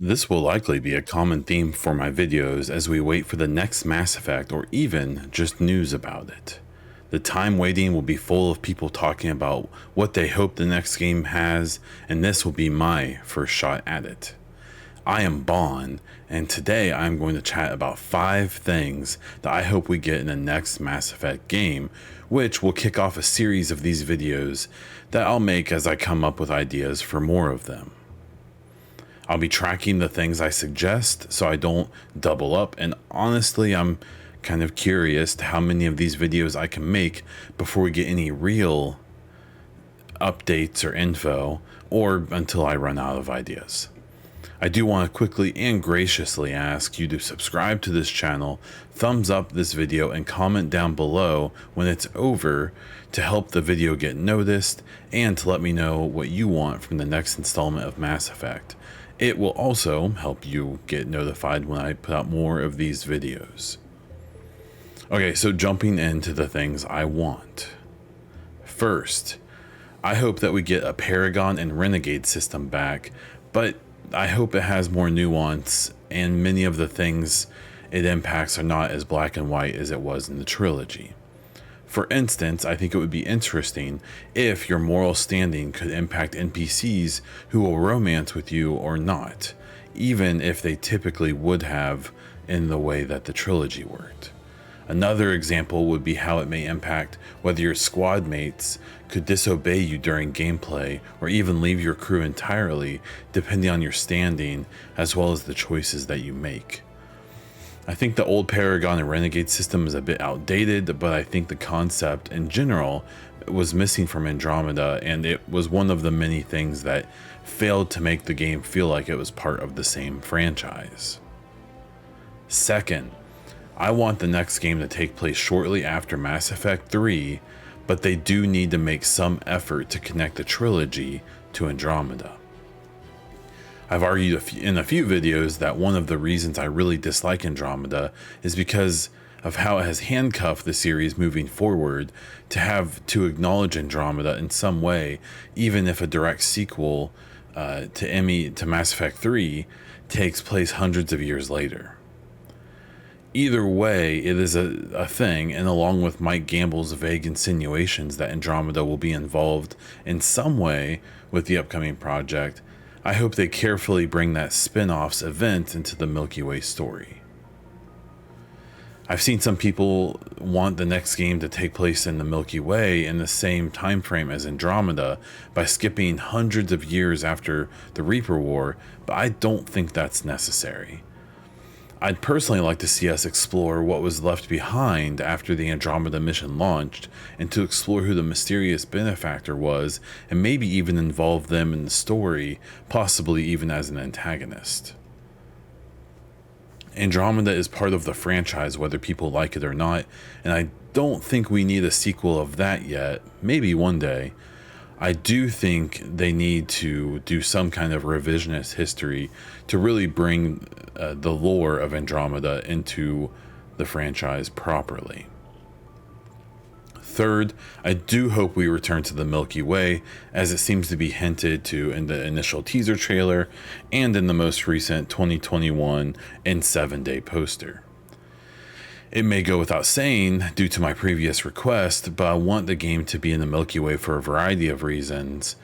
This will likely be a common theme for my videos as we wait for the next Mass Effect or even just news about it. The time waiting will be full of people talking about what they hope the next game has, and this will be my first shot at it. I am Bon, and today I'm going to chat about 5 things that I hope we get in the next Mass Effect game, which will kick off a series of these videos that I'll make as I come up with ideas for more of them. I'll be tracking the things I suggest so I don't double up, and honestly, I'm kind of curious to how many of these videos I can make before we get any real updates or info, or until I run out of ideas. I do want to quickly and graciously ask you to subscribe to this channel, thumbs up this video, and comment down below when it's over to help the video get noticed and to let me know what you want from the next installment of Mass Effect. It will also help you get notified when I put out more of these videos. Okay, so jumping into the things I want. First, I hope that we get a Paragon and Renegade system back, but I hope it has more nuance and many of the things it impacts are not as black and white as it was in the trilogy. For instance, I think it would be interesting if your moral standing could impact NPCs who will romance with you or not, even if they typically would have in the way that the trilogy worked. Another example would be how it may impact whether your squad mates could disobey you during gameplay or even leave your crew entirely, depending on your standing as well as the choices that you make. I think the old Paragon and Renegade system is a bit outdated, but I think the concept in general was missing from Andromeda, and it was one of the many things that failed to make the game feel like it was part of the same franchise. Second, I want the next game to take place shortly after Mass Effect 3, but they do need to make some effort to connect the trilogy to Andromeda. I've argued in a few videos that one of the reasons I really dislike Andromeda is because of how it has handcuffed the series moving forward to have to acknowledge Andromeda in some way, even if a direct sequel to Mass Effect 3 takes place hundreds of years later. Either way, it is a thing, and along with Mike Gamble's vague insinuations that Andromeda will be involved in some way with the upcoming project, I hope they carefully bring that spin-off's event into the Milky Way story. I've seen some people want the next game to take place in the Milky Way in the same time frame as Andromeda by skipping hundreds of years after the Reaper War, but I don't think that's necessary. I'd personally like to see us explore what was left behind after the Andromeda mission launched, and to explore who the mysterious benefactor was, and maybe even involve them in the story, possibly even as an antagonist. Andromeda is part of the franchise whether people like it or not, and I don't think we need a sequel of that yet, maybe one day. I do think they need to do some kind of revisionist history to really bring the lore of Andromeda into the franchise properly. Third, I do hope we return to the Milky Way, as it seems to be hinted to in the initial teaser trailer and in the most recent 2021 N7 Day poster. It may go without saying due to my previous request, but I want the game to be in the Milky Way for a variety of reasons,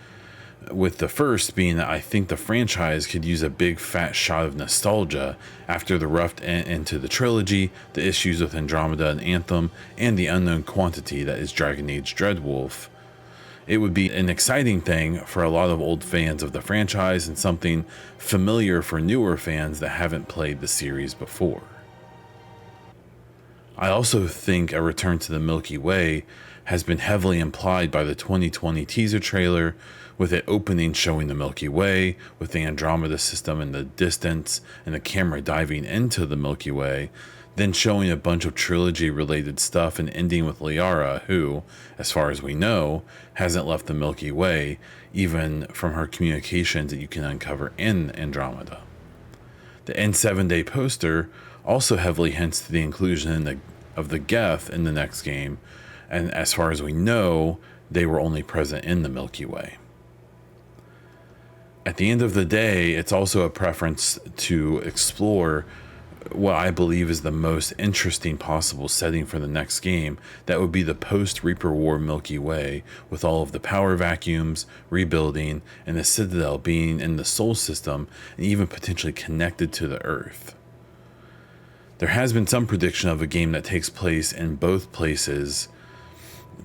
with the first being that I think the franchise could use a big fat shot of nostalgia after the rough end to the trilogy, the issues with Andromeda and Anthem, and the unknown quantity that is Dragon Age Dreadwolf. It would be an exciting thing for a lot of old fans of the franchise and something familiar for newer fans that haven't played the series before. I also think a return to the Milky Way has been heavily implied by the 2020 teaser trailer, with it opening showing the Milky Way, with the Andromeda system in the distance and the camera diving into the Milky Way, then showing a bunch of trilogy-related stuff and ending with Liara, who, as far as we know, hasn't left the Milky Way, even from her communications that you can uncover in Andromeda. The N7 Day poster also heavily hints to the inclusion of the Geth in the next game, and as far as we know, they were only present in the Milky Way. At the end of the day, it's also a preference to explore what I believe is the most interesting possible setting for the next game. That would be the post-Reaper War Milky Way, with all of the power vacuums, rebuilding, and the Citadel being in the Sol system and even potentially connected to the Earth. There has been some prediction of a game that takes place in both places,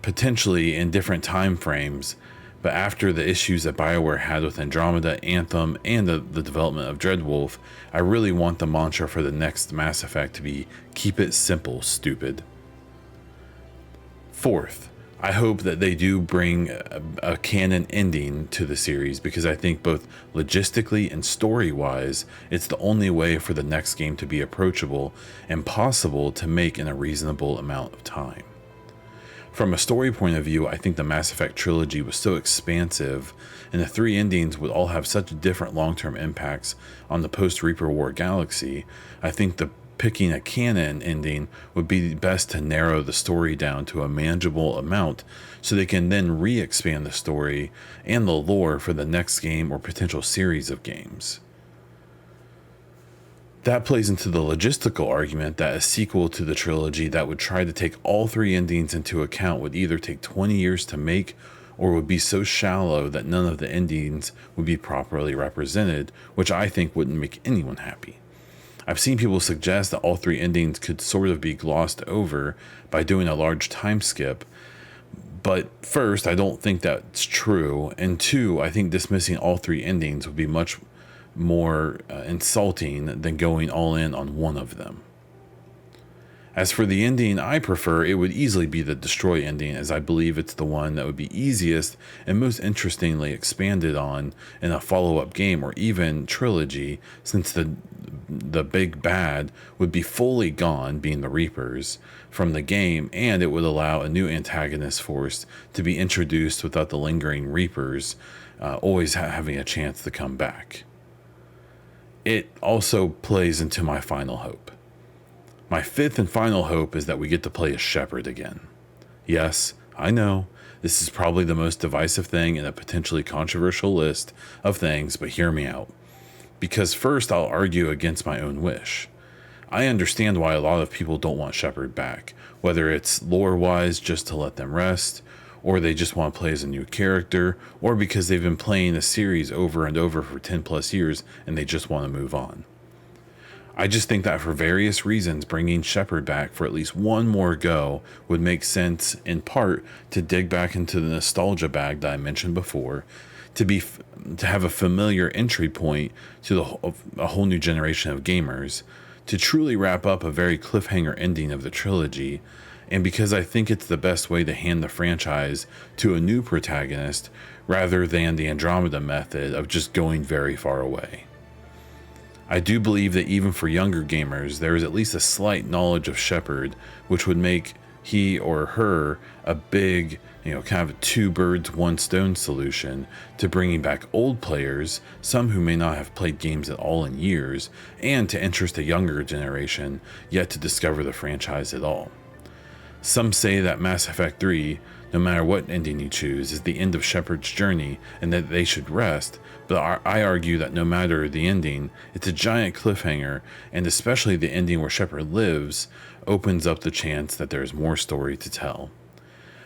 potentially in different time frames, but after the issues that BioWare had with Andromeda, Anthem, and the development of Dreadwolf, I really want the mantra for the next Mass Effect to be, keep it simple, stupid. Fourth, I hope that they do bring a canon ending to the series, because I think both logistically and story-wise, it's the only way for the next game to be approachable and possible to make in a reasonable amount of time. From a story point of view, I think the Mass Effect trilogy was so expansive, and the 3 endings would all have such different long-term impacts on the post-Reaper War galaxy. I think picking a canon ending would be best to narrow the story down to a manageable amount, so they can then re-expand the story and the lore for the next game or potential series of games. That plays into the logistical argument that a sequel to the trilogy that would try to take all 3 endings into account would either take 20 years to make, or would be so shallow that none of the endings would be properly represented, which I think wouldn't make anyone happy. I've seen people suggest that all 3 endings could sort of be glossed over by doing a large time skip, but first, I don't think that's true, and 2, I think dismissing all 3 endings would be much more insulting than going all in on one of them. As for the ending I prefer, it would easily be the Destroy ending, as I believe it's the one that would be easiest and most interestingly expanded on in a follow-up game or even trilogy, since the big bad would be fully gone, being the Reapers, from the game, and it would allow a new antagonist force to be introduced without the lingering Reapers always having a chance to come back. It also plays into my final hope. My 5th and final hope is that we get to play as Shepard again. Yes, I know, this is probably the most divisive thing in a potentially controversial list of things, but hear me out. Because first, I'll argue against my own wish. I understand why a lot of people don't want Shepard back, whether it's lore-wise just to let them rest, or they just want to play as a new character, or because they've been playing the series over and over for 10 plus years and they just want to move on. I just think that for various reasons, bringing Shepard back for at least one more go would make sense, in part to dig back into the nostalgia bag that I mentioned before, to have a familiar entry point to a whole new generation of gamers, to truly wrap up a very cliffhanger ending of the trilogy, and because I think it's the best way to hand the franchise to a new protagonist rather than the Andromeda method of just going very far away. I do believe that even for younger gamers, there is at least a slight knowledge of Shepard, which would make he or her a big, kind of a 2 birds, 1 stone solution to bringing back old players, some who may not have played games at all in years, and to interest a younger generation yet to discover the franchise at all. Some say that Mass Effect 3, no matter what ending you choose, is the end of Shepard's journey and that they should rest, but I argue that no matter the ending, it's a giant cliffhanger, and especially the ending where Shepard lives opens up the chance that there is more story to tell.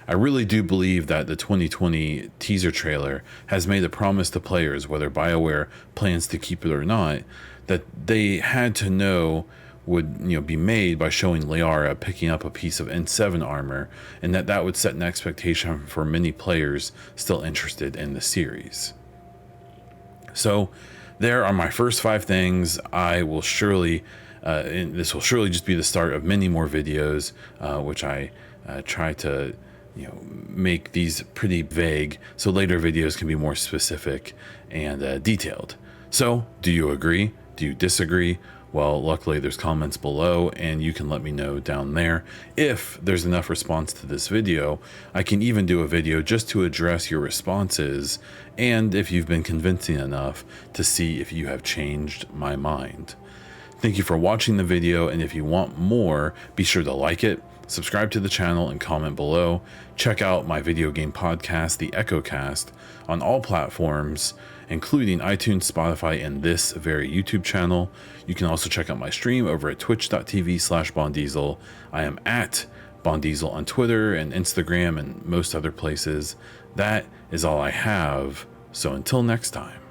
I really do believe that the 2020 teaser trailer has made a promise to players, whether BioWare plans to keep it or not, that they had to know would be made by showing Liara picking up a piece of N7 armor, and that would set an expectation for many players still interested in the series. So there are my first 5 things. I will surely this will surely just be the start of many more videos, which I try to make these pretty vague so later videos can be more specific and detailed. So do you agree? Do you disagree? Well, luckily there's comments below and you can let me know down there. If there's enough response to this video, I can even do a video just to address your responses, and if you've been convincing enough to see if you have changed my mind. Thank you for watching the video, and if you want more, be sure to like it, subscribe to the channel, and comment below. Check out my video game podcast, The EchoCast, on all platforms, including iTunes, Spotify, and this very YouTube channel. You can also check out my stream over at twitch.tv/BonDiesel. I am at BonDiesel on Twitter and Instagram and most other places. That is all I have. So until next time.